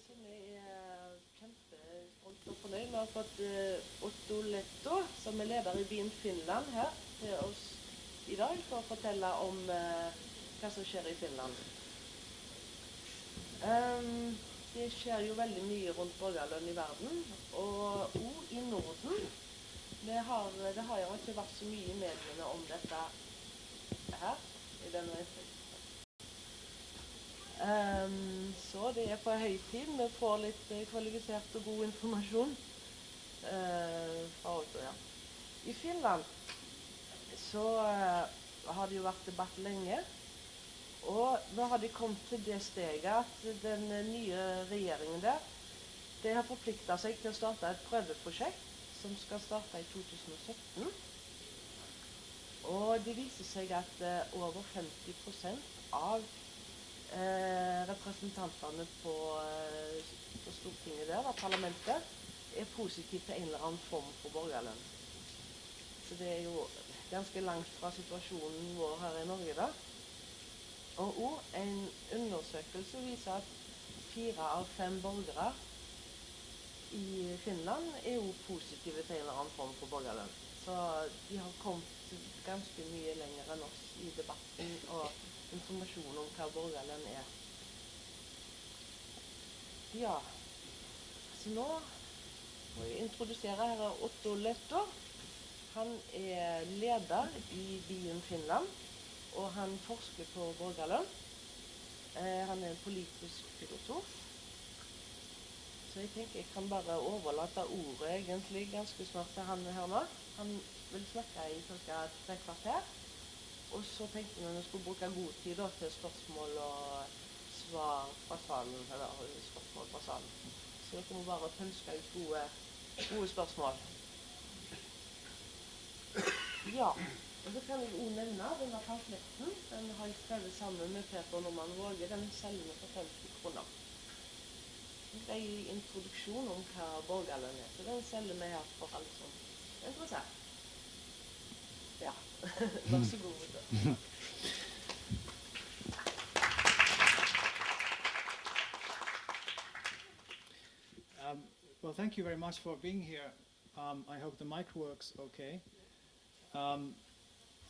Jeg er kjempestolt og fornøyd med å ha fått Otto Letto, som er leder i byen Finland, her til oss i dag for å fortelle om hva som skjer i Finland. Det skjer jo veldig mye rundt borgerlønn i verden, og også i Norden. Det har jo ikke vært så mye i mediene om dette her, i denne så det er på høy tid. Vi får litt kvalifisert og god informasjon fra Otto, ja. I Finland så har det jo vært debatt lenge, og nå har de kommet til det steget at den nye regjeringen der, det har forpliktet seg til å starte et prøveprosjekt som skal starte i 2017. Og det viser seg at over 50% av representantene på Stortinget der, av parlamentet, er positivt til en eller annen form for borgerlønn. Så det er jo ganske langt fra situasjonen vår her i Norge da. Og en undersøkelse viser at 4 av 5 borgere i Finland er jo positive til en eller annen form for borgerlønn. Så de har kommet ganske mye lenger enn oss i debatten og informasjon om hva borgerlønn er. Ja, så nå må jeg introdusere her Otto Letto. Han er leder i byen Finland, og han forsker på borgerlønn. Han er en politisk filosof. Så jeg tenker jeg kan bare overlate ordet egentlig ganske snart til han her nå. Han vil snakke i ca. 3 kvarter. Og så tenkte vi at vi skulle bruke god tid da, til spørsmål og svar fra salen, eller spørsmål fra salen. Så dere må bare pønske ut gode spørsmål. Ja, og så kan jeg også nevne denne pamfletten. Den har jeg skrevet sammen med Peter Norman Våge. Den selger vi for 50 kroner. Det er en introduksjon om hva borgerlønn er, så den selger vi her for alle som er interessert. Ja, vær så god. Well, thank you very much for being here. I hope the mic works okay.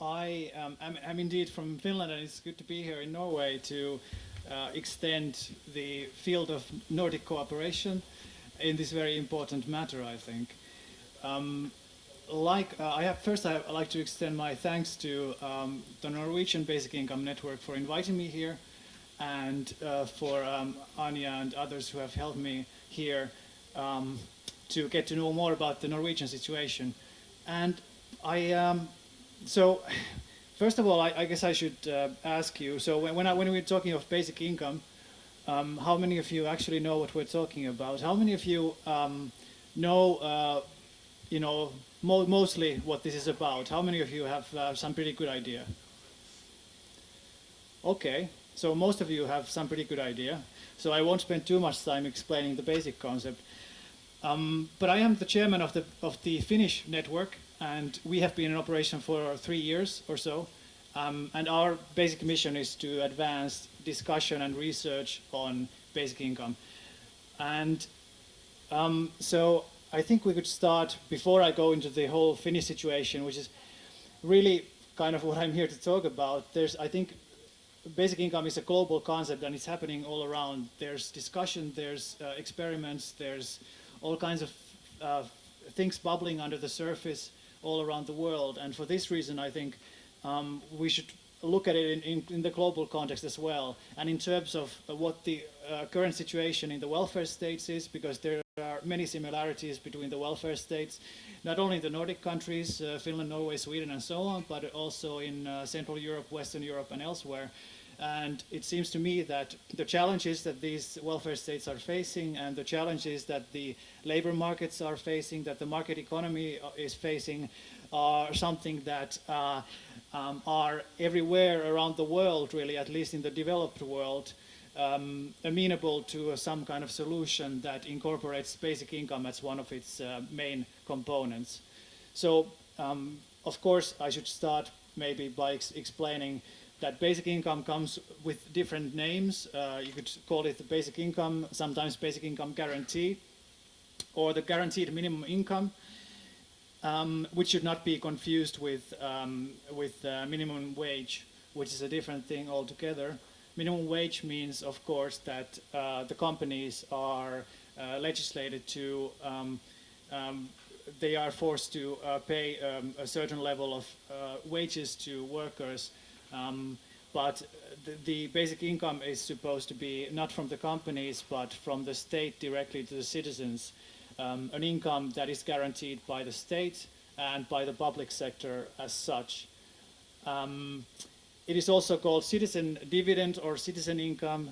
I'm indeed from Finland, and it's good to be here in Norway to extend the field of Nordic cooperation in this very important matter, I think. I'd like to extend my thanks to the Norwegian Basic Income Network for inviting me here, and for Anja and others who have helped me here to get to know more about the Norwegian situation. And so first of all, I guess I should ask you, so when we're talking of basic income, how many of you actually know what we're talking about? How many of you know, mostly what this is about? How many of you have some pretty good idea? Okay, so most of you have some pretty good idea. So I won't spend too much time explaining the basic concept. But I am the chairman of the Finnish network, and we have been in operation for 3 years or so. And our basic mission is to advance discussion and research on basic income. And so I think we could start, before I go into the whole Finnish situation, which is really kind of what I'm here to talk about. I think basic income is a global concept, and it's happening all around. There's discussion, there's experiments, there's all kinds of things bubbling under the surface all around the world. And for this reason, I think we should look at it in the global context as well, and in terms of what the current situation in the welfare states is, because there are many similarities between the welfare states, not only in the Nordic countries, Finland, Norway, Sweden, and so on, but also in Central Europe, Western Europe, and elsewhere. And it seems to me that the challenges that these welfare states are facing, and the challenges that the labor markets are facing, that the market economy is facing, are something that are everywhere around the world, really, at least in the developed world, amenable to some kind of solution that incorporates basic income as one of its main components. So, of course, I should start maybe by explaining that basic income comes with different names. You could call it the basic income, sometimes basic income guarantee, or the guaranteed minimum income, which should not be confused with minimum wage, which is a different thing altogether. Minimum wage means, of course, that the companies are legislated to, they are forced to pay a certain level of wages to workers, but the basic income is supposed to be not from the companies, but from the state directly to the citizens. An income that is guaranteed by the state and by the public sector as such. It is also called citizen dividend or citizen income,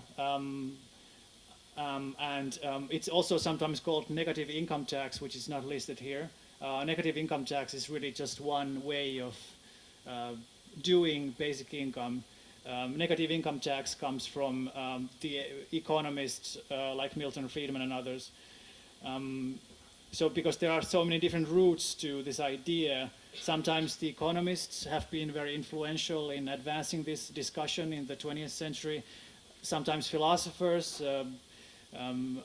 and it's also sometimes called negative income tax, which is not listed here. Negative income tax is really just one way of doing basic income. Negative income tax comes from the economists like Milton Friedman and others. So because there are so many different routes to this idea, sometimes the economists have been very influential in advancing this discussion in the 20th century, sometimes philosophers,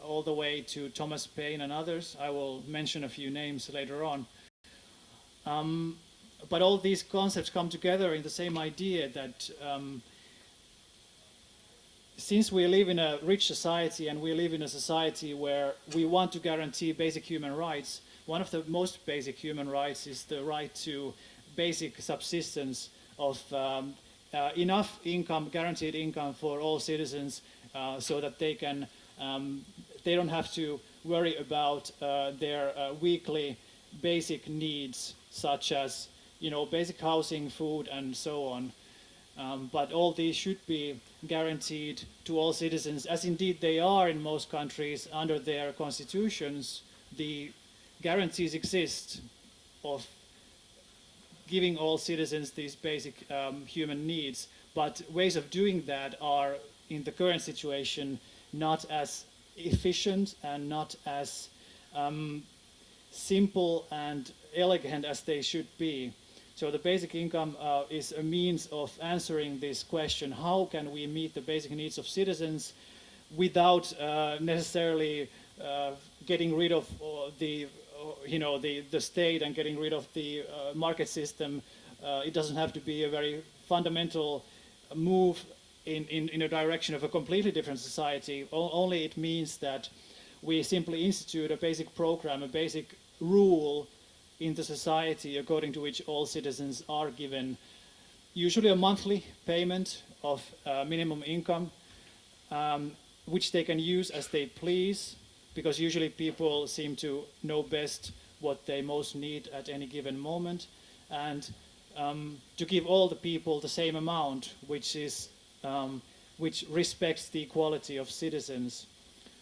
all the way to Thomas Paine and others. I will mention a few names later on. But all these concepts come together in the same idea that since we live in a rich society and we live in a society where we want to guarantee basic human rights, one of the most basic human rights is the right to basic subsistence of enough income, guaranteed income for all citizens, so that they can, they don't have to worry about their weekly basic needs, such as, you know, basic housing, food, and so on. But all these should be guaranteed to all citizens, as indeed they are in most countries under their constitutions. The guarantees exist of giving all citizens these basic human needs, but ways of doing that are, in the current situation, not as efficient and not as simple and elegant as they should be. So the basic income is a means of answering this question: how can we meet the basic needs of citizens without necessarily getting rid of the state and getting rid of the market system? It doesn't have to be a very fundamental move in a direction of a completely different society. Only it means that we simply institute a basic program, a basic rule in the society according to which all citizens are given usually a monthly payment of minimum income, which they can use as they please, because usually people seem to know best what they most need at any given moment, and to give all the people the same amount, which respects the equality of citizens.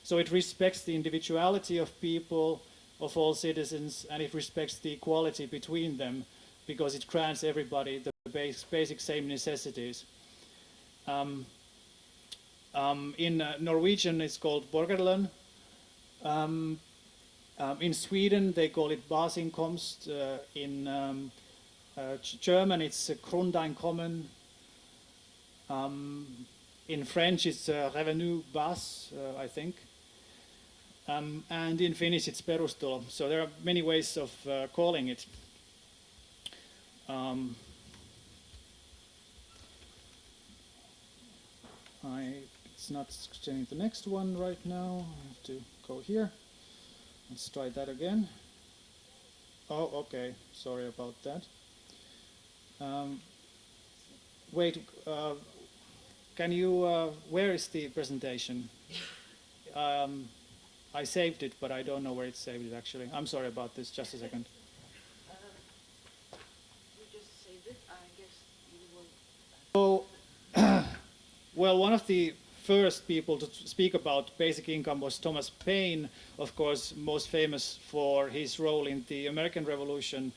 So it respects the individuality of people, of all citizens, and it respects the equality between them, because it grants everybody the basic same necessities. In Norwegian it's called Borgerlønn. In Sweden they call it Basinkomst. In German it's Grundeinkommen. In French it's Revenu Bas, I think. And in Finnish it's perustulo. So there are many ways of calling it. It's not changing the next one right now. I have to go here. Let's try that again. Oh, okay. Sorry about that. Wait, can you, where is the presentation? I saved it, but I don't know where it's saved actually. I'm sorry about this, just a second. You just saved it, I guess you will. So, well, one of the first people to speak about basic income was Thomas Paine, of course, most famous for his role in the American Revolution.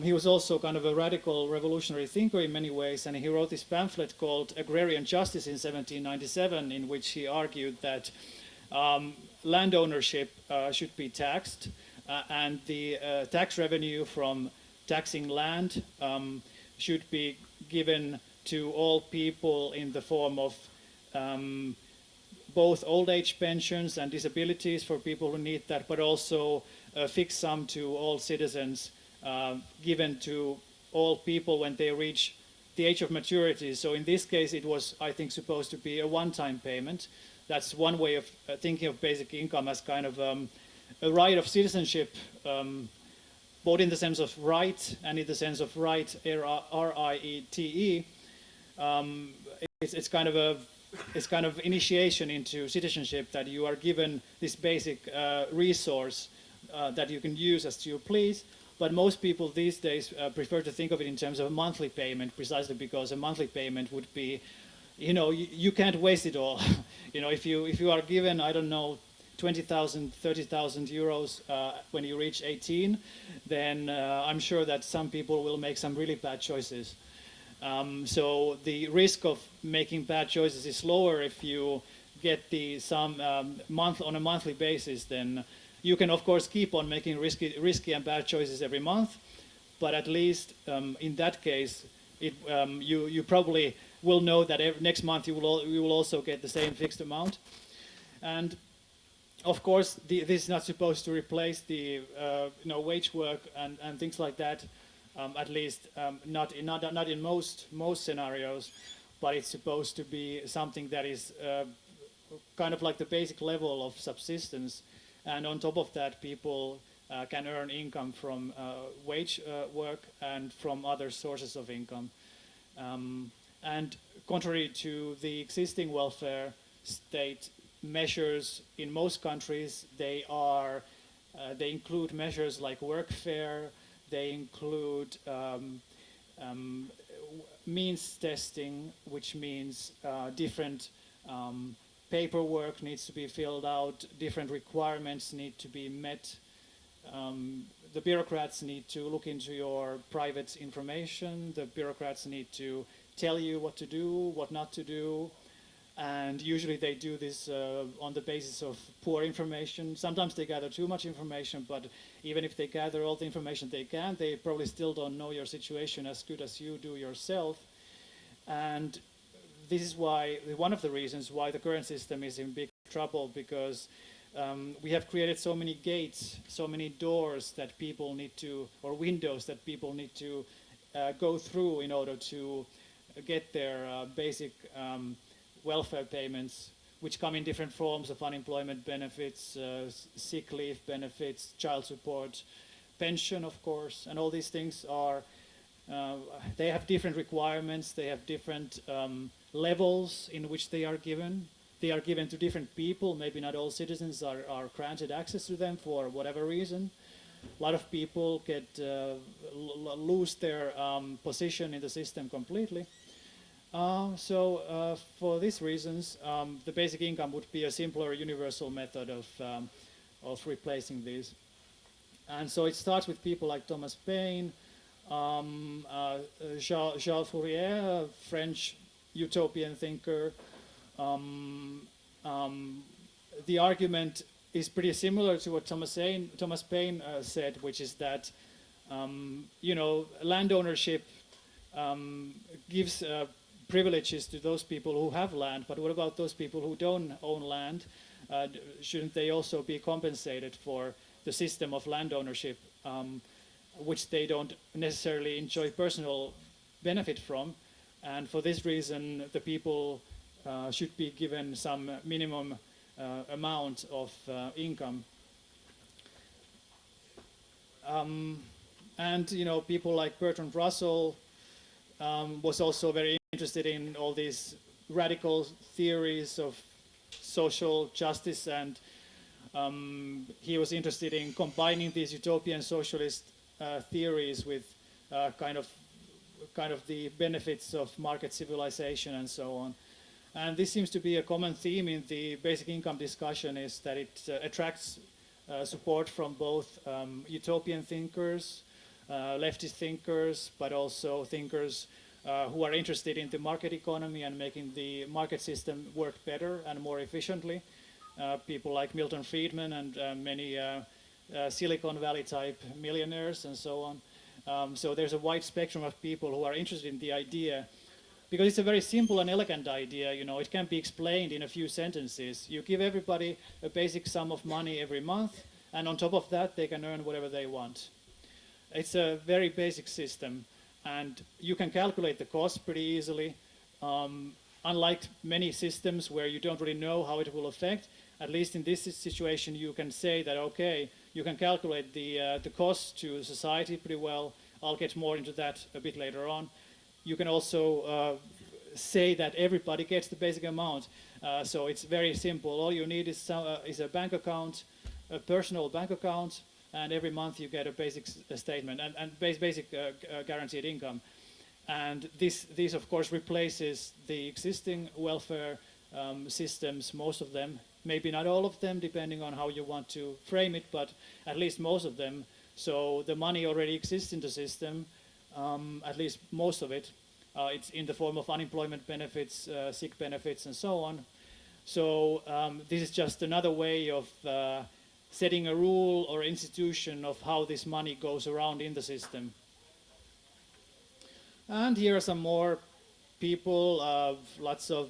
He was also kind of a radical revolutionary thinker in many ways, and he wrote this pamphlet called Agrarian Justice in 1797, in which he argued that land ownership should be taxed, and the tax revenue from taxing land should be given to all people in the form of both old age pensions and disabilities for people who need that, but also a fixed sum to all citizens given to all people when they reach the age of maturity. So in this case, it was, I think, supposed to be a one-time payment. That's one way of thinking of basic income as kind of a right of citizenship, both in the sense of right and in the sense of right, R-I-E-T-E. It's kind of initiation into citizenship, that you are given this basic resource that you can use as you please. But most people these days prefer to think of it in terms of a monthly payment, precisely because a monthly payment would be, you can't waste it all. If you are given, I don't know, 20,000, 30,000 euros when you reach 18, then I'm sure that some people will make some really bad choices. So the risk of making bad choices is lower if you get the sum on a monthly basis. Then you can, of course, keep on making risky and bad choices every month, but at least in that case, you probably will know that next month you will also get the same fixed amount. And of course, this is not supposed to replace the wage work and things like that. At least not in most scenarios, but it's supposed to be something that is kind of like the basic level of subsistence, and on top of that, people can earn income from wage work and from other sources of income. And contrary to the existing welfare state measures in most countries, they include measures like workfare. They include means testing, which means different paperwork needs to be filled out, different requirements need to be met. The bureaucrats need to look into your private information. The bureaucrats need to tell you what to do, what not to do. And usually they do this on the basis of poor information. Sometimes they gather too much information, but even if they gather all the information they can, they probably still don't know your situation as good as you do yourself. And this is one of the reasons why the current system is in big trouble, because we have created so many gates, so many doors that people need to, or windows that people need to go through in order to get their basic welfare payments, which come in different forms of unemployment benefits, sick leave benefits, child support, pension, of course, and all these things are, they have different requirements, they have different levels in which they are given. They are given to different people. Maybe not all citizens are granted access to them for whatever reason. A lot of people lose their position in the system completely. So for these reasons, the basic income would be a simpler universal method of replacing these. And so it starts with people like Thomas Paine, Charles Fourier, a French utopian thinker. The argument is pretty similar to what Thomas Paine said, which is that land ownership gives privileges to those people who have land, but what about those people who don't own land? Shouldn't they also be compensated for the system of land ownership, which they don't necessarily enjoy personal benefit from? And for this reason, the people should be given some minimum amount of income. And people like Bertrand Russell was also very interested in all these radical theories of social justice, and he was interested in combining these utopian socialist theories with kind of the benefits of market civilization and so on. And this seems to be a common theme in the basic income discussion, is that it attracts support from both utopian thinkers, leftist thinkers, but also thinkers who are interested in the market economy and making the market system work better and more efficiently. People like Milton Friedman and many Silicon Valley type millionaires and so on. So there's a wide spectrum of people who are interested in the idea because it's a very simple and elegant idea, it can be explained in a few sentences. You give everybody a basic sum of money every month, and on top of that, they can earn whatever they want. It's a very basic system, and you can calculate the cost pretty easily. Unlike many systems where you don't really know how it will affect, at least in this situation, you can say that, okay, you can calculate the cost to society pretty well. I'll get more into that a bit later on. You can also say that everybody gets the basic amount. So it's very simple. All you need is a bank account, a personal bank account, and every month you get a basic statement and basic guaranteed income. And this of course replaces the existing welfare systems, most of them, maybe not all of them, depending on how you want to frame it, but at least most of them. So the money already exists in the system, at least most of it. It's in the form of unemployment benefits, sick benefits, and so on. So this is just another way of setting a rule or institution of how this money goes around in the system. And here are some more people, lots of,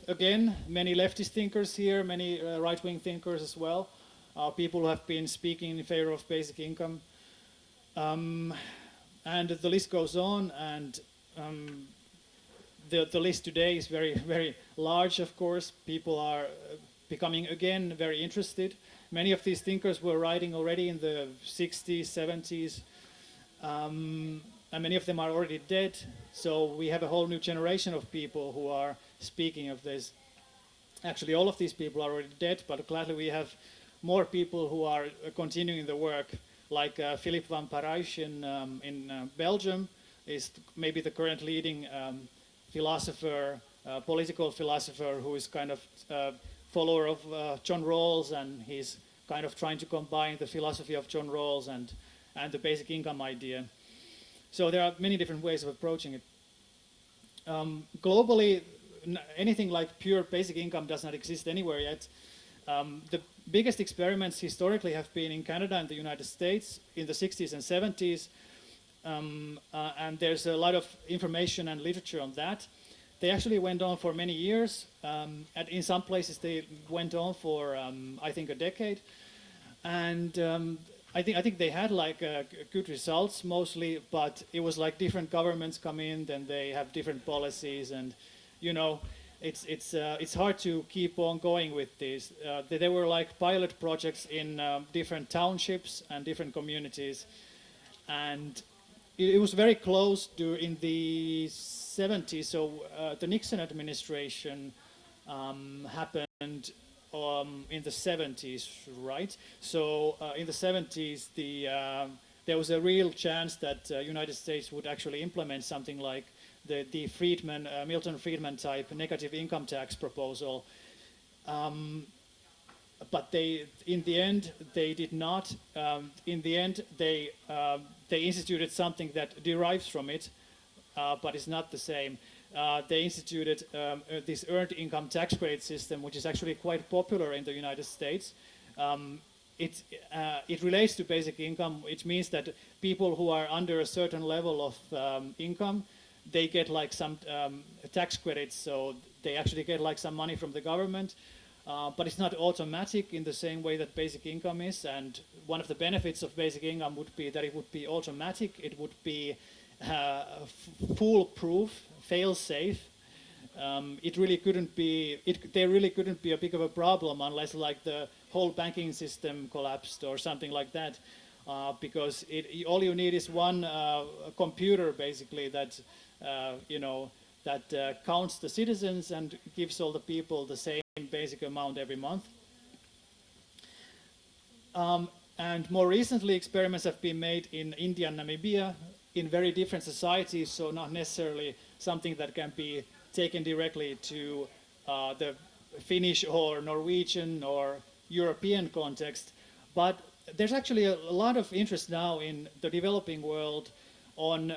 again, many leftist thinkers here, many right-wing thinkers as well, people who have been speaking in favor of basic income. And the list goes on, and the list today is very, very large, of course. People are becoming, again, very interested. Many of these thinkers were writing already in the 60s, 70s, and many of them are already dead. So we have a whole new generation of people who are speaking of this. Actually, all of these people are already dead, but gladly we have more people who are continuing the work, like Philip van Parijs in Belgium is maybe the current leading philosopher, political philosopher, who is kind of follower of John Rawls, and he's kind of trying to combine the philosophy of John Rawls and the basic income idea. So there are many different ways of approaching it. Globally, anything like pure basic income does not exist anywhere yet. The biggest experiments historically have been in Canada and the United States in the 60s and 70s, and there's a lot of information and literature on that. They actually went on for many years, and in some places they went on for I think a decade, and I think they had like good results mostly, but it was like different governments come in, then they have different policies, and it's hard to keep on going with this. There were like pilot projects in different townships and different communities, and it was very close in the 70s. So the Nixon administration happened in the 70s, right? So in the 70s, there was a real chance that United States would actually implement something like the Milton Friedman type negative income tax proposal. But in the end, they did not. In the end, they instituted something that derives from it, but is not the same. They instituted this earned income tax credit system, which is actually quite popular in the United States. It relates to basic income, which means that people who are under a certain level of income, they get like some tax credits, so they actually get like some money from the government, but it's not automatic in the same way that basic income is. And one of the benefits of basic income would be that it would be automatic, it would be foolproof, fail-safe. There really couldn't be a big of a problem unless like the whole banking system collapsed or something like that, because all you need is one computer basically that counts the citizens and gives all the people the same basic amount every month. And more recently, experiments have been made in India and Namibia in very different societies, so not necessarily something that can be taken directly to the Finnish or Norwegian or European context. But there's actually a lot of interest now in the developing world on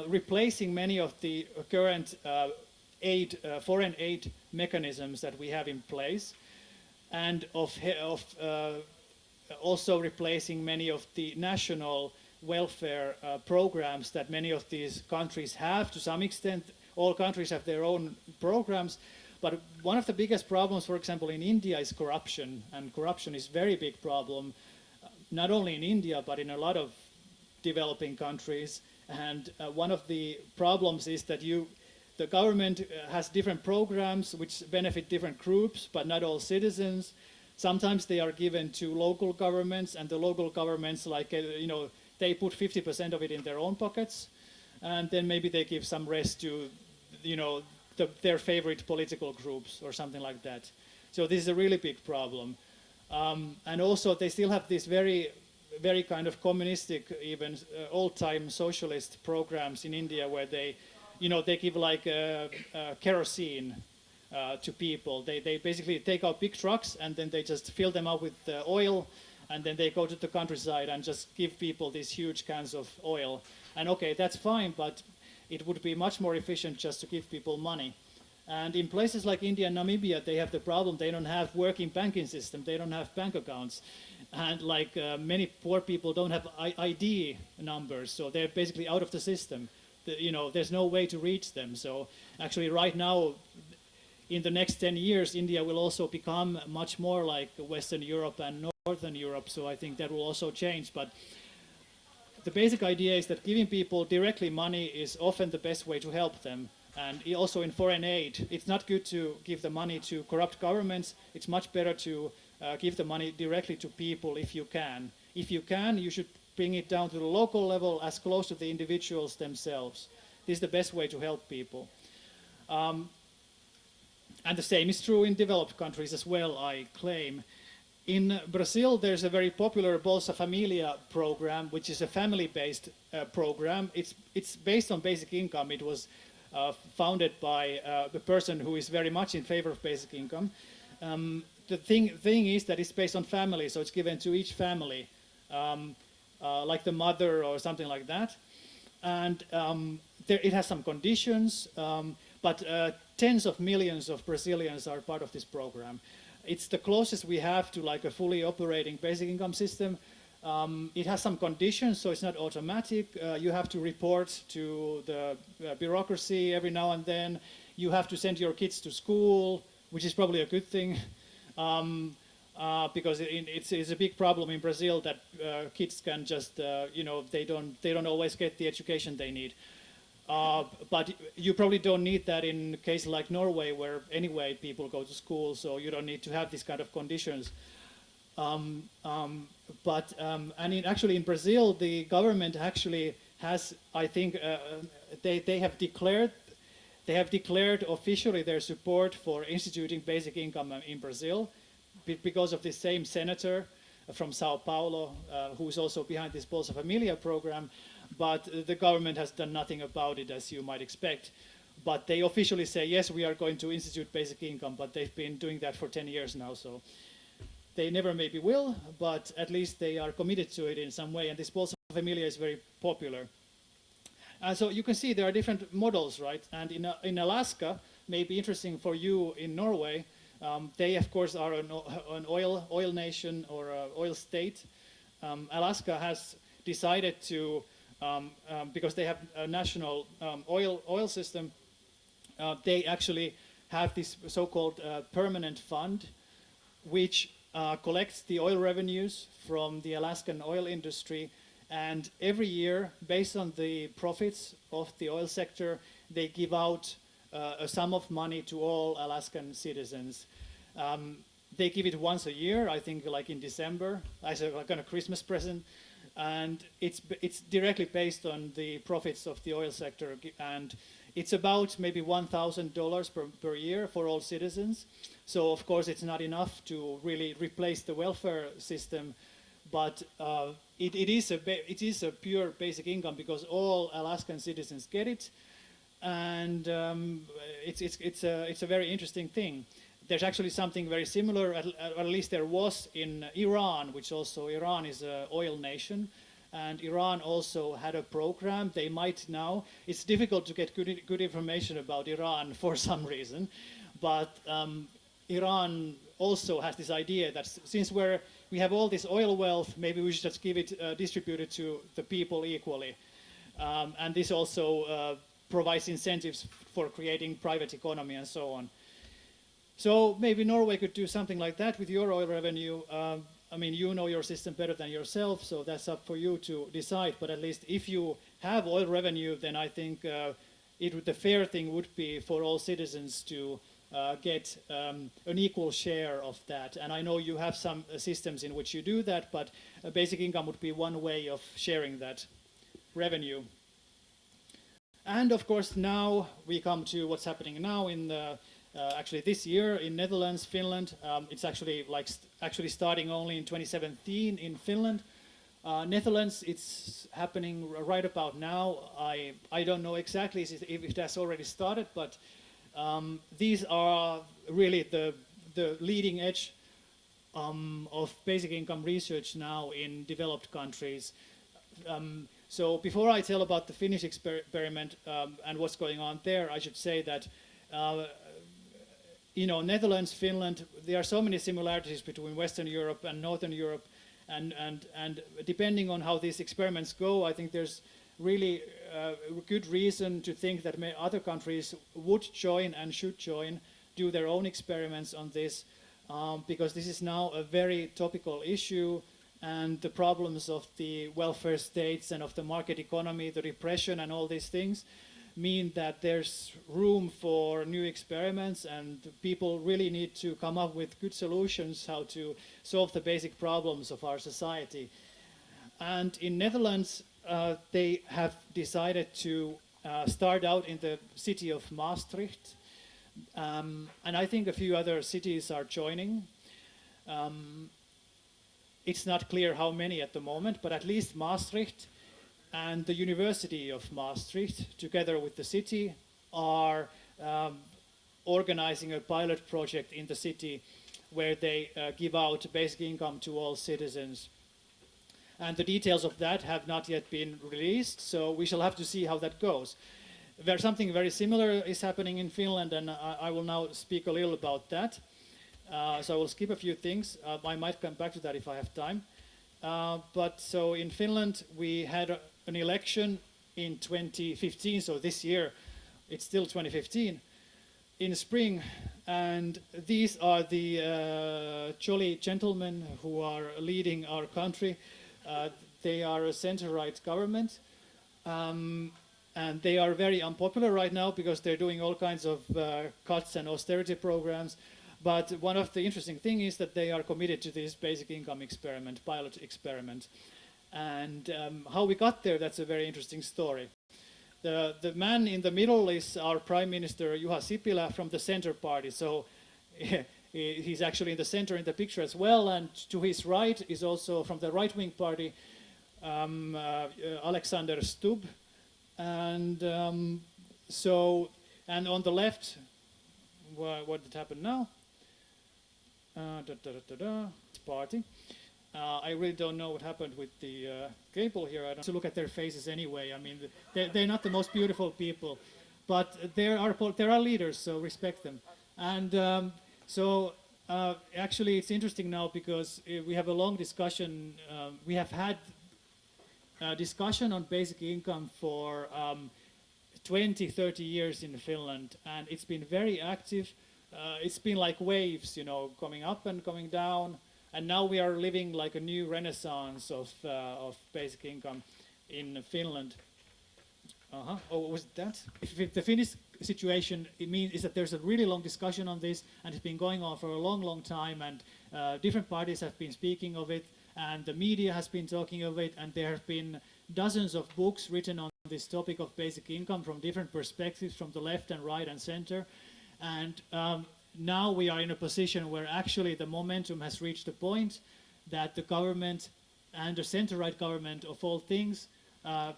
replacing many of the current foreign aid mechanisms that we have in place, and of also replacing many of the national welfare programs that many of these countries have to some extent. All countries have their own programs, but one of the biggest problems, for example, in India is corruption, and corruption is a very big problem, not only in India, but in a lot of developing countries. And one of the problems is that the government has different programs which benefit different groups, but not all citizens. Sometimes they are given to local governments, and the local governments, like, they put 50% of it in their own pockets, and then maybe they give some rest to, their favorite political groups or something like that. So this is a really big problem. And also they still have these very, very kind of communistic, even old-time socialist programs in India where they give like kerosene to people. They basically take out big trucks and then they just fill them up with oil, and then they go to the countryside and just give people these huge cans of oil. And okay, that's fine, but it would be much more efficient just to give people money. And in places like India and Namibia, they have the problem, they don't have working banking system, they don't have bank accounts. And like many poor people don't have ID numbers, so they're basically out of the system. There's no way to reach them. So actually right now, in the next 10 years, India will also become much more like Western Europe and Northern Europe, so I think that will also change. But the basic idea is that giving people directly money is often the best way to help them. And also in foreign aid, it's not good to give the money to corrupt governments. It's much better to give the money directly to people if you can. If you can, you should bring it down to the local level as close to the individuals themselves. This is the best way to help people. And the same is true in developed countries as well, I claim. In Brazil, there's a very popular Bolsa Familia program, which is a family-based program. It's based on basic income. It was founded by the person who is very much in favor of basic income. The thing is that it's based on family, so it's given to each family, like the mother or something like that. And it has some conditions, but tens of millions of Brazilians are part of this program. It's the closest we have to like a fully operating basic income system. It has some conditions, so it's not automatic. You have to report to the bureaucracy every now and then. You have to send your kids to school, which is probably a good thing, because it's a big problem in Brazil that kids can just, they don't always get the education they need. But you probably don't need that in cases like Norway, where anyway people go to school, so you don't need to have these kind of conditions. Actually in Brazil, the government actually has, I think, they have declared officially their support for instituting basic income in Brazil, because of this same senator from Sao Paulo, who's also behind this Bolsa Familia program. But the government has done nothing about it, as you might expect. But they officially say, yes, we are going to institute basic income, but they've been doing that for 10 years now, so they never maybe will, but at least they are committed to it in some way, and this Bolsa Familia is very popular. And so you can see there are different models, right? And in Alaska, may be interesting for you in Norway, they of course are an oil nation or oil state. Alaska has decided to, because they have a national oil system, they actually have this so-called permanent fund, which collects the oil revenues from the Alaskan oil industry, and every year, based on the profits of the oil sector, they give out a sum of money to all Alaskan citizens. They give it once a year, I think like in December, as a kind of Christmas present, and it's directly based on the profits of the oil sector, and it's about maybe $1,000 per year for all citizens. So of course it's not enough to really replace the welfare system, but it is a pure basic income because all Alaskan citizens get it, and it's a very interesting thing. There's actually something very similar, at least there was in Iran, which also Iran is an oil nation. And Iran also had a program. They might now, it's difficult to get good information about Iran for some reason, but Iran also has this idea that since we we have all this oil wealth, maybe we should just give it, distribute it to the people equally. And this also provides incentives for creating private economy and so on. So maybe Norway could do something like that with your oil revenue. I mean, you know your system better than yourself, so that's up for you to decide. But at least if you have oil revenue, then I think the fair thing would be for all citizens to get an equal share of that. And I know you have some systems in which you do that, but basic income would be one way of sharing that revenue. And of course, now we come to what's happening now in the actually this year in Netherlands, Finland. It's actually actually starting only in 2017 in Finland. Netherlands, it's happening right about now. I don't know exactly if it has already started, but these are really the leading edge of basic income research now in developed countries. So before I tell about the Finnish experiment and what's going on there, I should say that Netherlands, Finland, there are so many similarities between Western Europe and Northern Europe, and depending on how these experiments go, I think there's really good reason to think that other countries would join and should join, do their own experiments on this, because this is now a very topical issue, and the problems of the welfare states and of the market economy, the repression and all these things mean that there's room for new experiments, and people really need to come up with good solutions how to solve the basic problems of our society. And in Netherlands, they have decided to start out in the city of Maastricht, and I think a few other cities are joining. It's not clear how many at the moment, but at least Maastricht and the University of Maastricht, together with the city, are organizing a pilot project in the city where they give out basic income to all citizens. And the details of that have not yet been released, so we shall have to see how that goes. There's something very similar is happening in Finland, and I will now speak a little about that. So I will skip a few things. I might come back to that if I have time. But so in Finland, we had an election in 2015, so this year, it's still 2015, in spring, and these are the jolly gentlemen who are leading our country. They are a center-right government, and they are very unpopular right now because they're doing all kinds of cuts and austerity programs. But one of the interesting things is that they are committed to this basic income experiment, pilot experiment. And how we got there, that's a very interesting story. The man in the middle is our Prime Minister Juha Sipilä from the Center Party. So he's actually in the center in the picture as well. And to his right is also from the right-wing party, Alexander Stubb. And and on the left, what did happen now? Party. I really don't know what happened with the cable here. I don't to look at their faces anyway. I mean, they're not the most beautiful people, but there are leaders, so respect them. And actually, it's interesting now because we have a long discussion. We have had a discussion on basic income for 20, 30 years in Finland, and it's been very active. It's been like waves, coming up and coming down. And now we are living like a new renaissance of basic income in Finland. Oh, was it that? If the Finnish situation is that there's a really long discussion on this, and it's been going on for a long, long time, and different parties have been speaking of it, and the media has been talking of it, and there have been dozens of books written on this topic of basic income from different perspectives, from the left and right and center. And now we are in a position where actually the momentum has reached a point that the government and the center-right government of all things,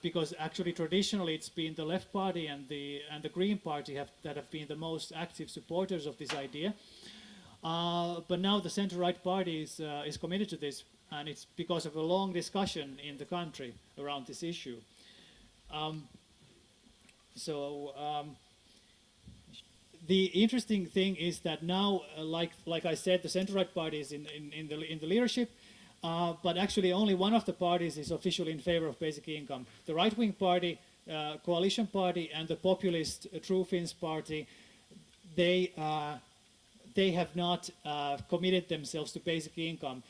because actually traditionally it's been the left party and the Green Party that have been the most active supporters of this idea. But now the center-right party is committed to this, and it's because of a long discussion in the country around this issue. The interesting thing is that now, like I said, the center-right party is in the leadership, but actually only one of the parties is officially in favor of basic income. The right-wing party, coalition party, and the populist True Finns party, they have not committed themselves to basic income.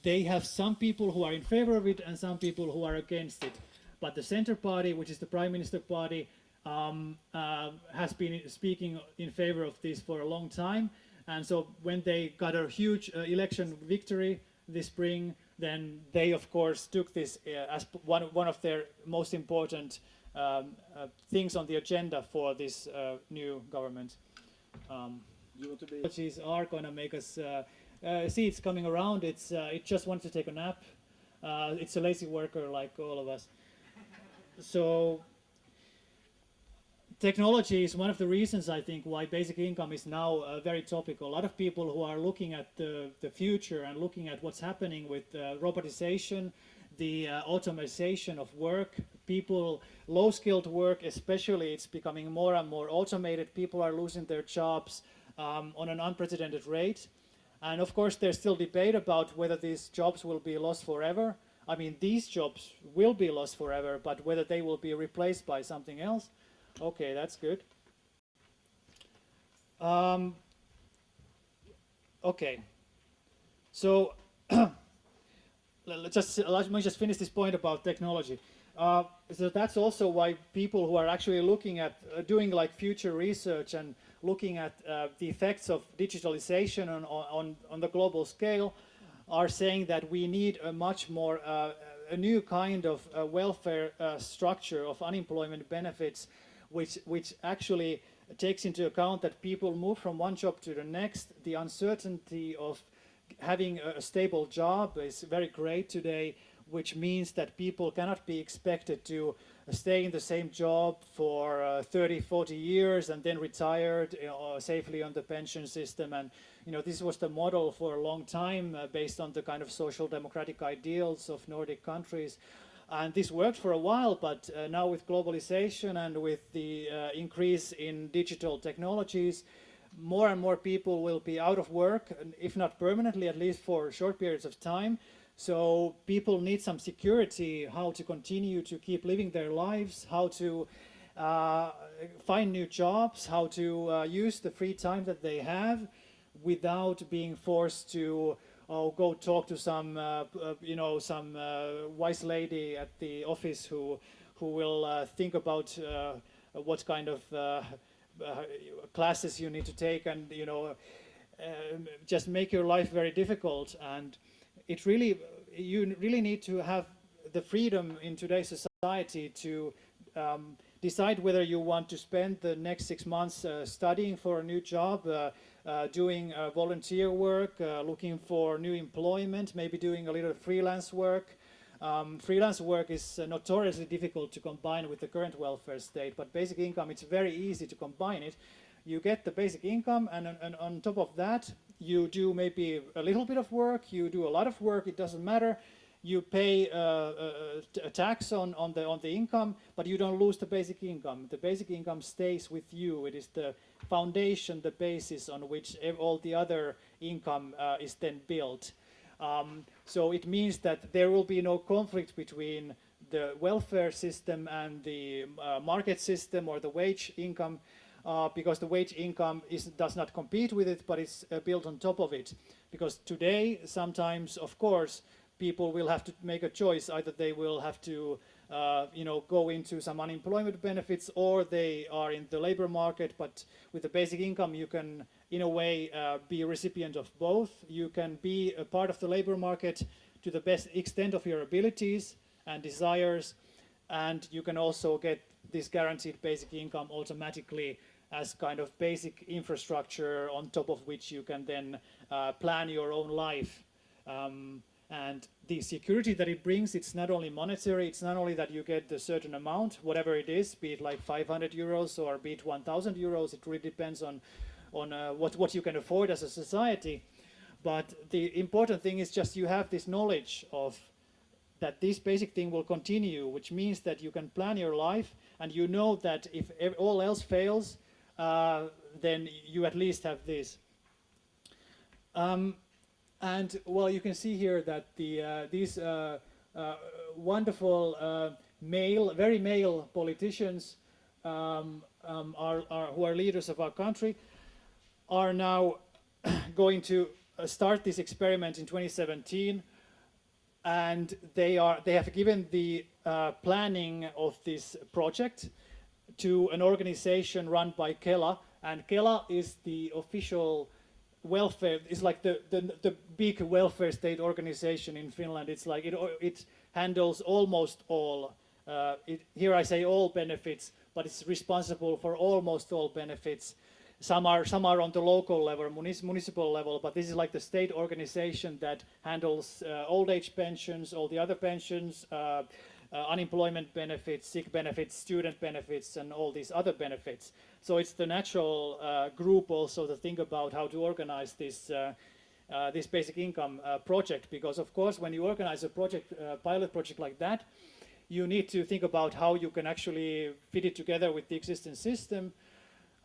They have some people who are in favor of it and some people who are against it. But the Center Party, which is the Prime Minister Party, has been speaking in favor of this for a long time. And so when they got a huge election victory this spring, then they, of course, took this as one of their most important things on the agenda for this new government. Technologies are going to make us see it's coming around. It just wants to take a nap. It's a lazy worker like all of us. So technology is one of the reasons, I think, why basic income is now very topical. A lot of people who are looking at the future and looking at what's happening with robotization, the automation of work, people, low-skilled work especially, it's becoming more and more automated. People are losing their jobs on an unprecedented rate. And of course, there's still debate about whether these jobs will be lost forever. I mean, these jobs will be lost forever, but whether they will be replaced by something else, okay, that's good. Okay, so let me just finish this point about technology. So that's also why people who are actually looking at doing like future research and looking at the effects of digitalization on the global scale are saying that we need a much more a new kind of welfare structure of unemployment benefits, which actually takes into account that people move from one job to the next. The uncertainty of having a stable job is very great today, which means that people cannot be expected to stay in the same job for 30, 40 years and then retired safely on the pension system. And this was the model for a long time based on the kind of social democratic ideals of Nordic countries. And this worked for a while, but now with globalization and with the increase in digital technologies, more and more people will be out of work, if not permanently, at least for short periods of time. So people need some security, how to continue to keep living their lives, how to find new jobs, how to use the free time that they have without being forced to go talk to some wise lady at the office who will think about what kind of classes you need to take, and just make your life very difficult. And you really need to have the freedom in today's society to decide whether you want to spend the next 6 months studying for a new job, doing volunteer work, looking for new employment, maybe doing a little freelance work. Freelance work is notoriously difficult to combine with the current welfare state, but basic income, it's very easy to combine it. You get the basic income, and on top of that, you do maybe a little bit of work, you do a lot of work, it doesn't matter. You pay a tax on the income, but you don't lose the basic income. The basic income stays with you. It is the foundation, the basis on which all the other income is then built. So it means that there will be no conflict between the welfare system and the market system or the wage income, because the wage income does not compete with it, but it's built on top of it. Because today, sometimes, of course, people will have to make a choice. Either they will have to go into some unemployment benefits, or they are in the labor market. But with the basic income, you can, in a way, be a recipient of both. You can be a part of the labor market to the best extent of your abilities and desires, and you can also get this guaranteed basic income automatically as kind of basic infrastructure on top of which you can then plan your own life. And the security that it brings, it's not only monetary, it's not only that you get a certain amount, whatever it is, be it like 500 euros or be it 1,000 euros, it really depends on what you can afford as a society. But the important thing is just you have this knowledge of that this basic thing will continue, which means that you can plan your life, and you know that if all else fails, then you at least have this. And well, you can see here that these wonderful very male politicians who are leaders of our country are now going to start this experiment in 2017, and they have given the planning of this project to an organization run by Kela, and Kela is the official welfare. It's like the big welfare state organization in Finland. It's like it handles almost all. Here I say all benefits, but it's responsible for almost all benefits. Some are on the local level, municipal level, but this is like the state organization that handles old age pensions, all the other pensions, unemployment benefits, sick benefits, student benefits, and all these other benefits. So it's the natural group also to think about how to organize this this basic income project, because of course when you organize a project, pilot project like that, you need to think about how you can actually fit it together with the existing system.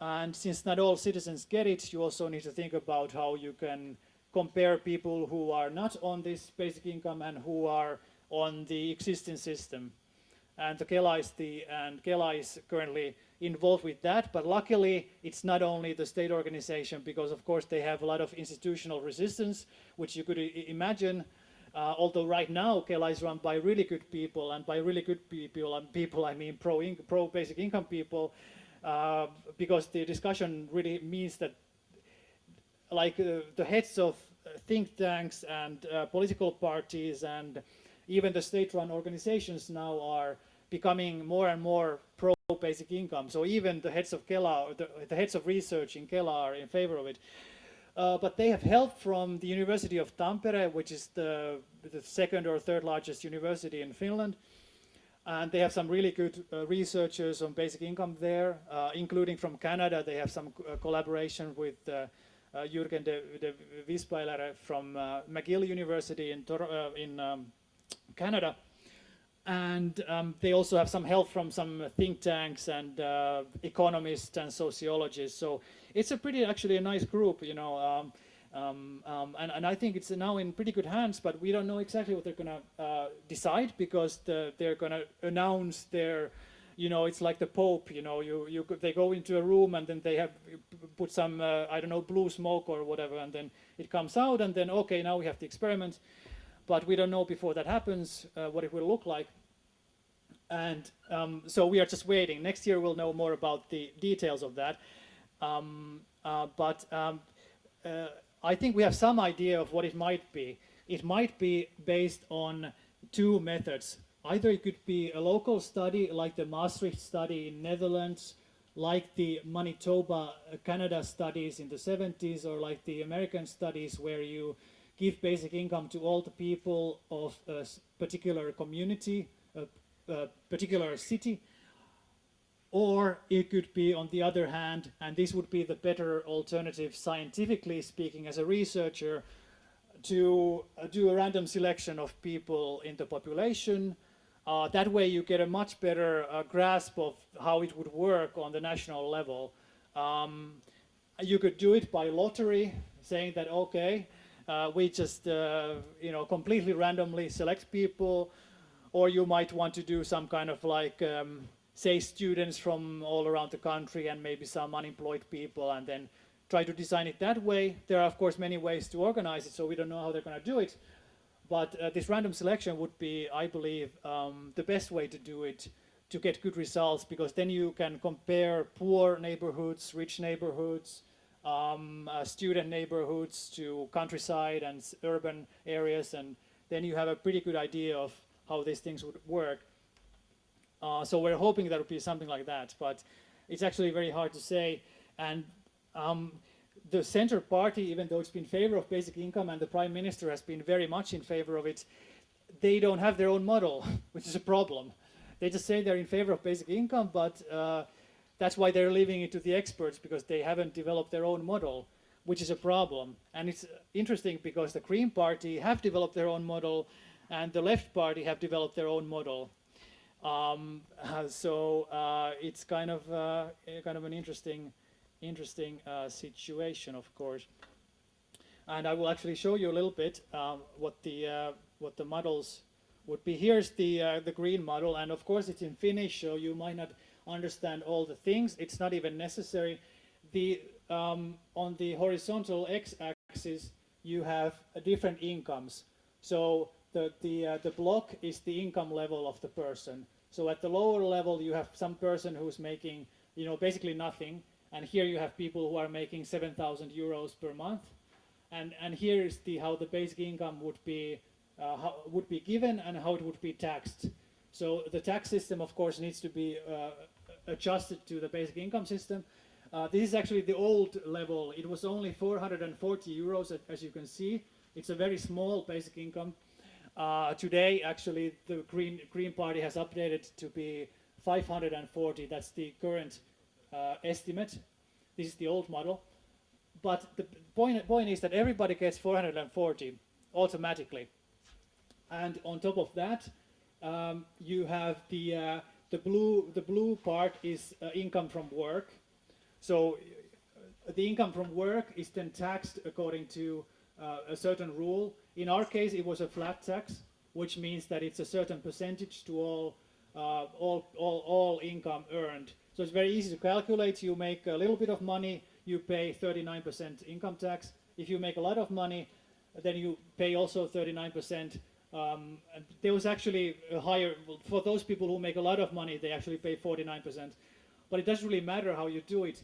And since not all citizens get it, you also need to think about how you can compare people who are not on this basic income and who are on the existing system. And Kela is currently involved with that, but luckily it's not only the state organization, because of course they have a lot of institutional resistance, which you could imagine. Although right now Kela is run by really good people, and by really good people I mean pro basic income people, because the discussion really means that like the heads of think tanks and political parties and even the state-run organizations now are becoming more and more pro-basic income. So even the heads of Kela, the heads of research in Kela are in favor of it. But they have help from the University of Tampere, which is the second or third largest university in Finland. And they have some really good researchers on basic income there, including from Canada. They have some collaboration with Jürgen de Wispeiler from McGill University in Canada. And they also have some help from some think tanks and economists and sociologists. So it's a pretty, actually a nice group, you know. And I think it's now in pretty good hands, but we don't know exactly what they're going to decide, because they're going to announce their, you know, it's like the Pope, you know, they go into a room and then they have put some, I don't know, blue smoke or whatever, and then it comes out, and then, okay, now we have the experiment. But we don't know before that happens what it will look like. And so we are just waiting. Next year we'll know more about the details of that. I think we have some idea of what it might be. It might be based on two methods. Either it could be a local study like the Maastricht study in Netherlands, like the Manitoba, Canada studies in the 70s, or like the American studies where you give basic income to all the people of a particular community, a particular city. Or it could be on the other hand, and this would be the better alternative scientifically speaking as a researcher, to do a random selection of people in the population. That way you get a much better grasp of how it would work on the national level. You could do it by lottery, saying that, okay, we just completely randomly select people, or you might want to do some kind of like say students from all around the country and maybe some unemployed people, and then try to design it that way. There are of course many ways to organize it, so we don't know how they're going to do it, but this random selection would be, I believe, the best way to do it to get good results, because then you can compare poor neighborhoods, rich neighborhoods, student neighborhoods to countryside and urban areas, and then you have a pretty good idea of how these things would work. So we're hoping that would be something like that, but it's actually very hard to say. And the Centre Party, even though it's been in favor of basic income and the Prime Minister has been very much in favor of it, they don't have their own model, which is a problem. They just say they're in favor of basic income, but that's why they're leaving it to the experts, because they haven't developed their own model, which is a problem. And it's interesting because the Green Party have developed their own model and the Left Party have developed their own model. It's kind of an interesting situation, of course. And I will actually show you a little bit what the models would be. Here's the green model, and of course it's in Finnish, so you might not understand all the things. It's not even necessary. On the horizontal x-axis, you have different incomes. So the block is the income level of the person. So at the lower level, you have some person who's making, basically nothing, and here you have people who are making 7,000 euros per month. And here is how the basic income would be given and how it would be taxed. So the tax system, of course, needs to be adjusted to the basic income system. This is actually the old level. It was only 440 euros, as you can see. It's a very small basic income. Today, actually, the Green Party has updated to be 540. That's the current estimate. This is the old model. But the point is that everybody gets 440 automatically. And on top of that, you have the blue part is income from work. So the income from work is then taxed according to a certain rule. In our case, it was a flat tax, which means that it's a certain percentage to all income earned. So it's very easy to calculate. You make a little bit of money, you pay 39% income tax. If you make a lot of money, then you pay also 39%. And there was actually a higher, for those people who make a lot of money, they actually pay 49%. But it doesn't really matter how you do it.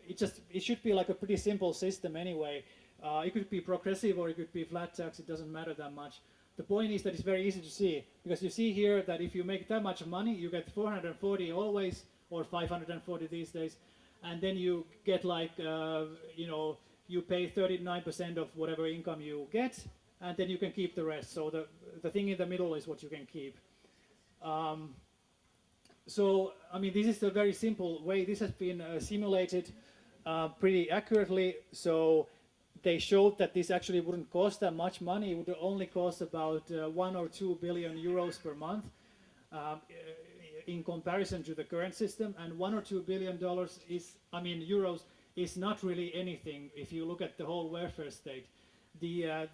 It should be like a pretty simple system anyway. It could be progressive or it could be flat tax. It doesn't matter that much. The point is that it's very easy to see, because you see here that if you make that much money, you get 440 always, or 540 these days, and then you get like you pay 39% of whatever income you get, and then you can keep the rest. So the thing in the middle is what you can keep. So, I mean, this is a very simple way. This has been simulated pretty accurately. So they showed that this actually wouldn't cost that much money. It would only cost about 1 or 2 billion euros per month in comparison to the current system. And 1 or 2 billion dollars euros is not really anything if you look at the whole welfare state. The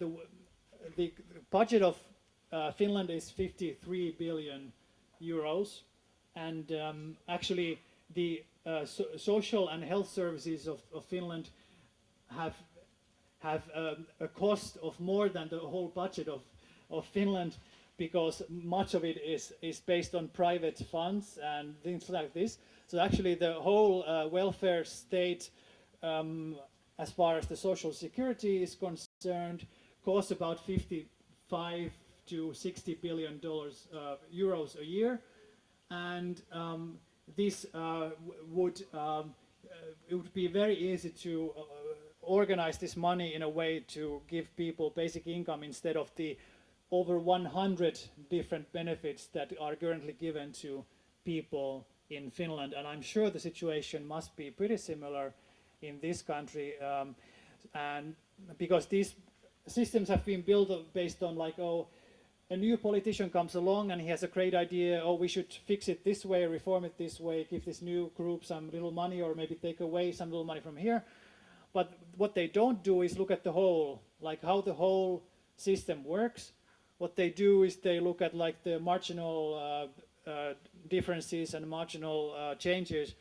budget of Finland is 53 billion euros. And actually, the social and health services of Finland have a cost of more than the whole budget of Finland, because much of it is based on private funds and things like this. So actually, the whole welfare state, as far as the social security is concerned, costs about 55 to 60 billion euros a year. And this would be very easy to organize this money in a way to give people basic income instead of the over 100 different benefits that are currently given to people in Finland. And I'm sure the situation must be pretty similar in this country, and because these systems have been built based on like, a new politician comes along and he has a great idea, we should fix it this way, reform it this way, give this new group some little money, or maybe take away some little money from here. But what they don't do is look at the whole, like how the whole system works. What they do is they look at like the marginal differences and marginal changes.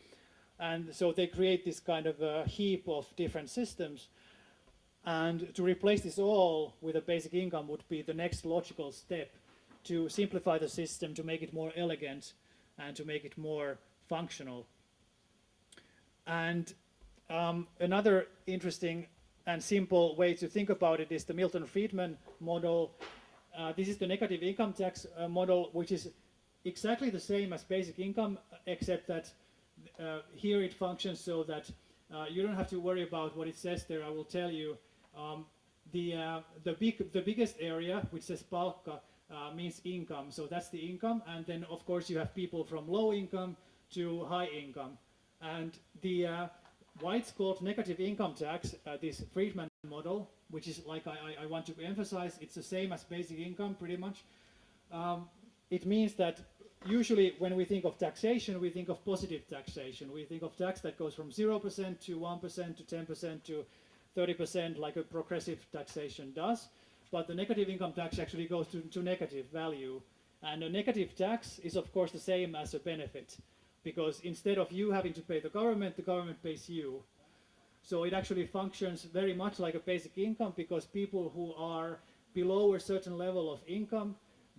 And so they create this kind of a heap of different systems. And to replace this all with a basic income would be the next logical step to simplify the system, to make it more elegant, and to make it more functional. And another interesting and simple way to think about it is the Milton Friedman model. This is the negative income tax model, which is exactly the same as basic income, except that here it functions so that you don't have to worry about what it says there. I will tell you. The biggest area, which says palkka, means income. So that's the income, and then of course you have people from low income to high income. And why it's called negative income tax, this Friedman model, which is like I want to emphasize, it's the same as basic income pretty much. It means that usually when we think of taxation, we think of positive taxation. We think of tax that goes from 0% to 1% to 10% to 30% like a progressive taxation does, but the negative income tax actually goes to negative value. And a negative tax is of course the same as a benefit, because instead of you having to pay the government pays you. So it actually functions very much like a basic income, because people who are below a certain level of income,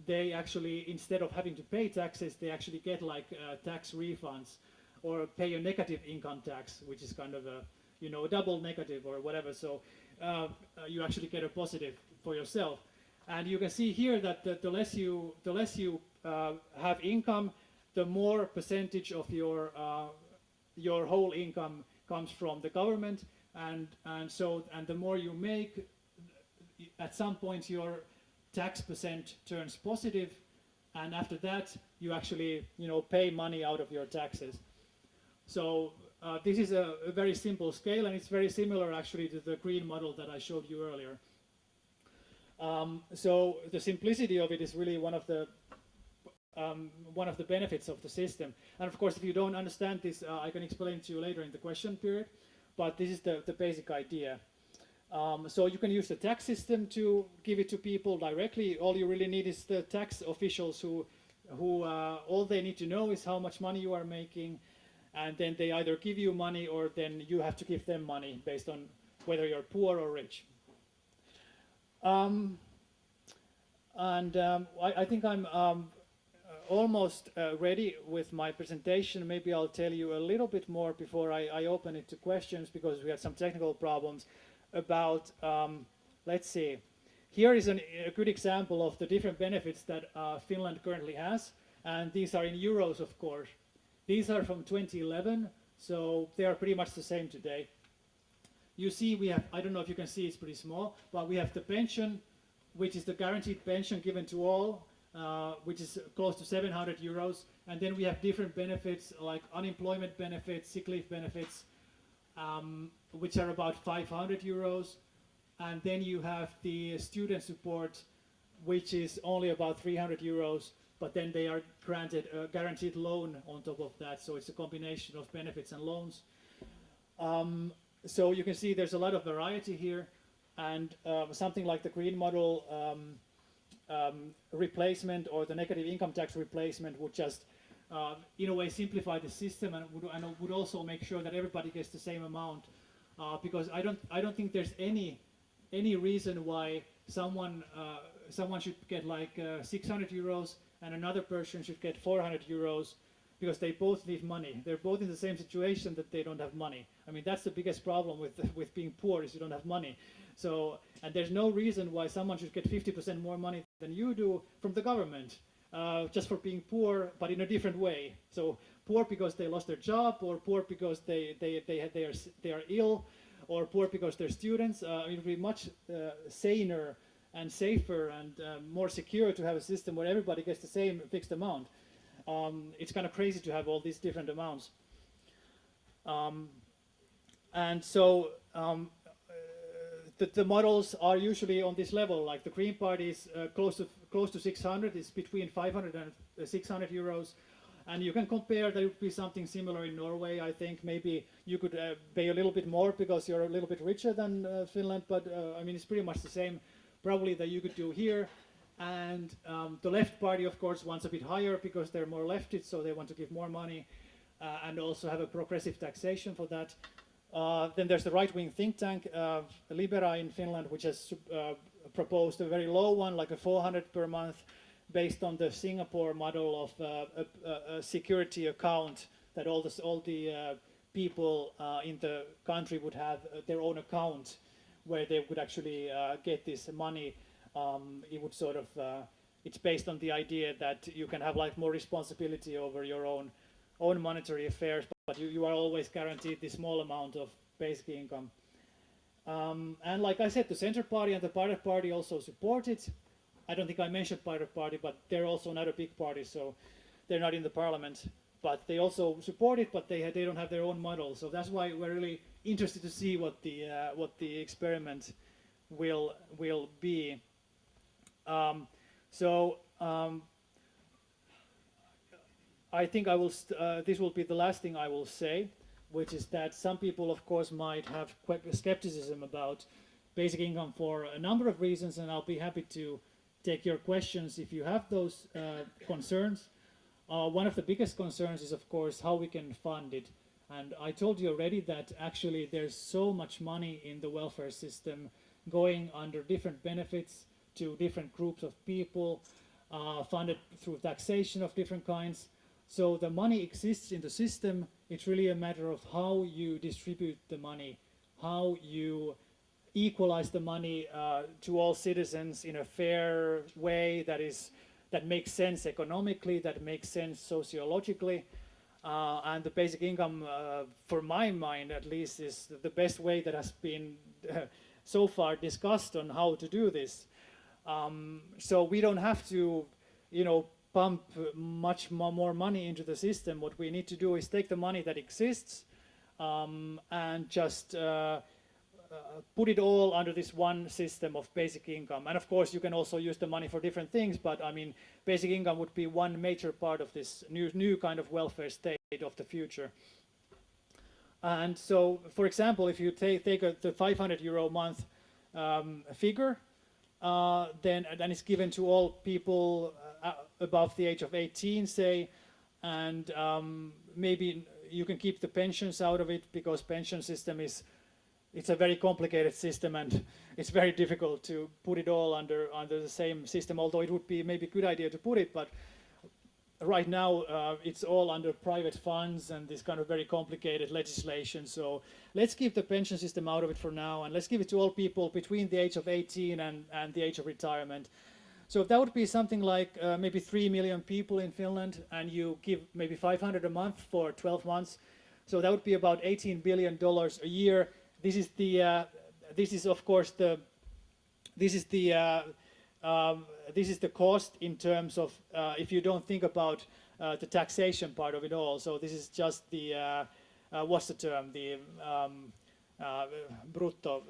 they actually, instead of having to pay taxes, they actually get like tax refunds or pay a negative income tax, which is kind of a, you know, a double negative or whatever. So you actually get a positive for yourself. And you can see here that the less you have income, the more percentage of your whole income comes from the government, and the more you make, at some point your tax percent turns positive, and after that you actually, you know, pay money out of your taxes. So this is a very simple scale, and it's very similar actually to the green model that I showed you earlier. So the simplicity of it is really one of the benefits of the system. And of course, if you don't understand this, I can explain to you later in the question period. But this is the basic idea. So you can use the tax system to give it to people directly. All you really need is the tax officials who all they need to know is how much money you are making, and then they either give you money or then you have to give them money based on whether you're poor or rich. I think I'm almost ready with my presentation. Maybe I'll tell you a little bit more before I open it to questions, because we had some technical problems about, let's see, here is a good example of the different benefits that Finland currently has, and these are in euros, of course. These are from 2011, so they are pretty much the same today. You see we have, I don't know if you can see, it's pretty small, but we have the pension, which is the guaranteed pension given to all, which is close to 700 euros. And then we have different benefits like unemployment benefits, sick leave benefits, which are about 500 euros. And then you have the student support, which is only about 300 euros, but then they are granted a guaranteed loan on top of that. So it's a combination of benefits and loans. So you can see there's a lot of variety here, and something like the green model replacement or the negative income tax replacement would just in a way simplify the system, and would also make sure that everybody gets the same amount, because I don't think there's any reason why someone should get like 600 euros and another person should get 400 euros, because they both need money. They're both in the same situation that they don't have money. I mean, that's the biggest problem with being poor, is you don't have money. So, and there's no reason why someone should get 50% more money than you do from the government, just for being poor, but in a different way. So poor because they lost their job, or poor because they are ill, or poor because they're students. It would be much saner and safer and more secure to have a system where everybody gets the same fixed amount. It's kind of crazy to have all these different amounts. And so the models are usually on this level. Like the Green Party is close to 600. It's between 500 and 600 euros. And you can compare. There would be something similar in Norway. I think maybe you could pay a little bit more because you're a little bit richer than Finland. But I mean, it's pretty much the same probably that you could do here. And the left party, of course, wants a bit higher because they're more leftist, so they want to give more money and also have a progressive taxation for that. Then there's the right-wing think tank, Libera in Finland, which has proposed a very low one, like a 400 per month, based on the Singapore model of a security account that all the people in the country would have their own account where they would actually get this money. It would sort of, it's based on the idea that you can have like more responsibility over your own monetary affairs, but you are always guaranteed this small amount of basic income. And like I said, the Center Party and the Pirate Party also support it. I don't think I mentioned Pirate Party, but they're also not a big party, so they're not in the parliament. But they also support it, but they don't have their own model. So that's why we're really interested to see what the experiment will be. I think I will. This will be the last thing I will say. which is that some people, of course, might have skepticism about basic income for a number of reasons, and I'll be happy to take your questions if you have those concerns. One of the biggest concerns is, of course, how we can fund it. And I told you already that actually there's so much money in the welfare system going under different benefits to different groups of people, funded through taxation of different kinds. So the money exists in the system. It's really a matter of how you distribute the money, how you equalize the money to all citizens in a fair way that makes sense economically, that makes sense sociologically. And the basic income, for my mind at least, is the best way that has been so far discussed on how to do this. So we don't have to, pump much more money into the system. What we need to do is take the money that exists and just put it all under this one system of basic income. And of course, you can also use the money for different things, but I mean, basic income would be one major part of this new kind of welfare state of the future. And so, for example, if you take the 500 euro a month figure, then it's given to all people above the age of 18, say, and maybe you can keep the pensions out of it, because pension system it's a very complicated system, and it's very difficult to put it all under the same system, although it would be maybe a good idea to put it, but right now it's all under private funds and this kind of very complicated legislation. So let's keep the pension system out of it for now, and let's give it to all people between the age of 18 and the age of retirement. So if that would be something like maybe 3 million people in Finland, and you give maybe 500 a month for 12 months, so that would be about $18 billion a year. This is the this is of course the this is the cost in terms of if you don't think about the taxation part of it all. So this is just the what's the term, the brutto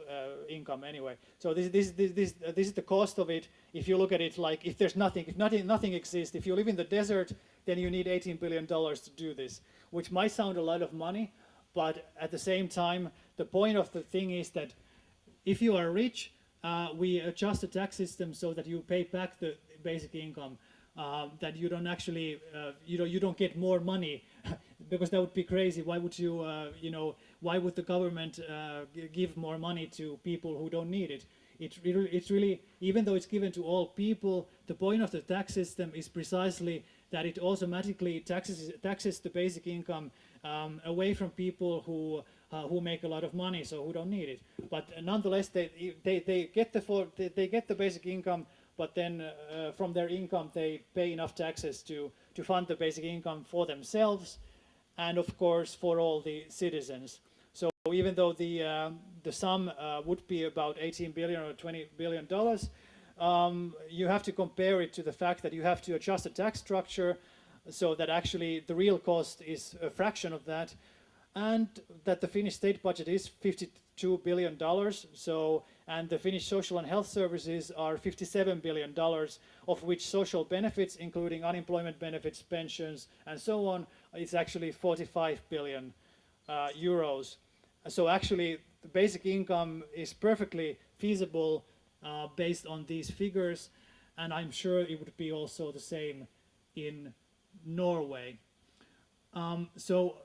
income anyway. So this is the cost of it. If you look at it like if nothing exists, if you live in the desert, then you need $18 billion to do this, which might sound a lot of money, but at the same time, the point of the thing is that if you are rich, we adjust the tax system so that you pay back the basic income, that you don't actually, you don't get more money, because that would be crazy. Why would you, why would the government give more money to people who don't need it? It's really, even though it's given to all people, the point of the tax system is precisely that it automatically taxes the basic income away from people who make a lot of money, so who don't need it. But nonetheless, they get the basic income, but then from their income they pay enough taxes to fund the basic income for themselves, and of course for all the citizens. So even though the sum would be about $18 billion or $20 billion, you have to compare it to the fact that you have to adjust the tax structure so that actually the real cost is a fraction of that, and that the Finnish state budget is $52 billion. So, and the Finnish social and health services are $57 billion, of which social benefits, including unemployment benefits, pensions, and so on, is actually 45 billion euros. So actually, the basic income is perfectly feasible based on these figures, and I'm sure it would be also the same in Norway. So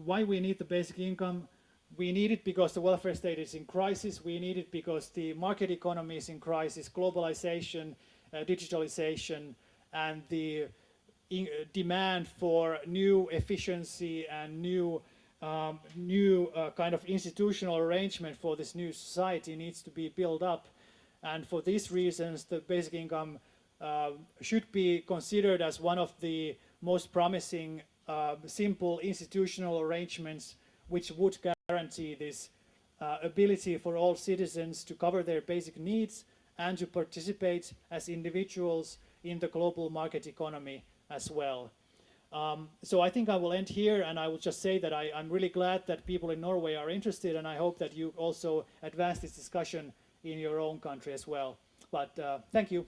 why we need the basic income? We need it because the welfare state is in crisis. We need it because the market economy is in crisis, globalization, digitalization, and the demand for new efficiency and new kind of institutional arrangement for this new society needs to be built up. And for these reasons, the basic income should be considered as one of the most promising simple institutional arrangements which would guarantee this ability for all citizens to cover their basic needs and to participate as individuals in the global market economy as well. So I think I will end here, and I will just say that I'm really glad that people in Norway are interested, and I hope that you also advance this discussion in your own country as well. But thank you.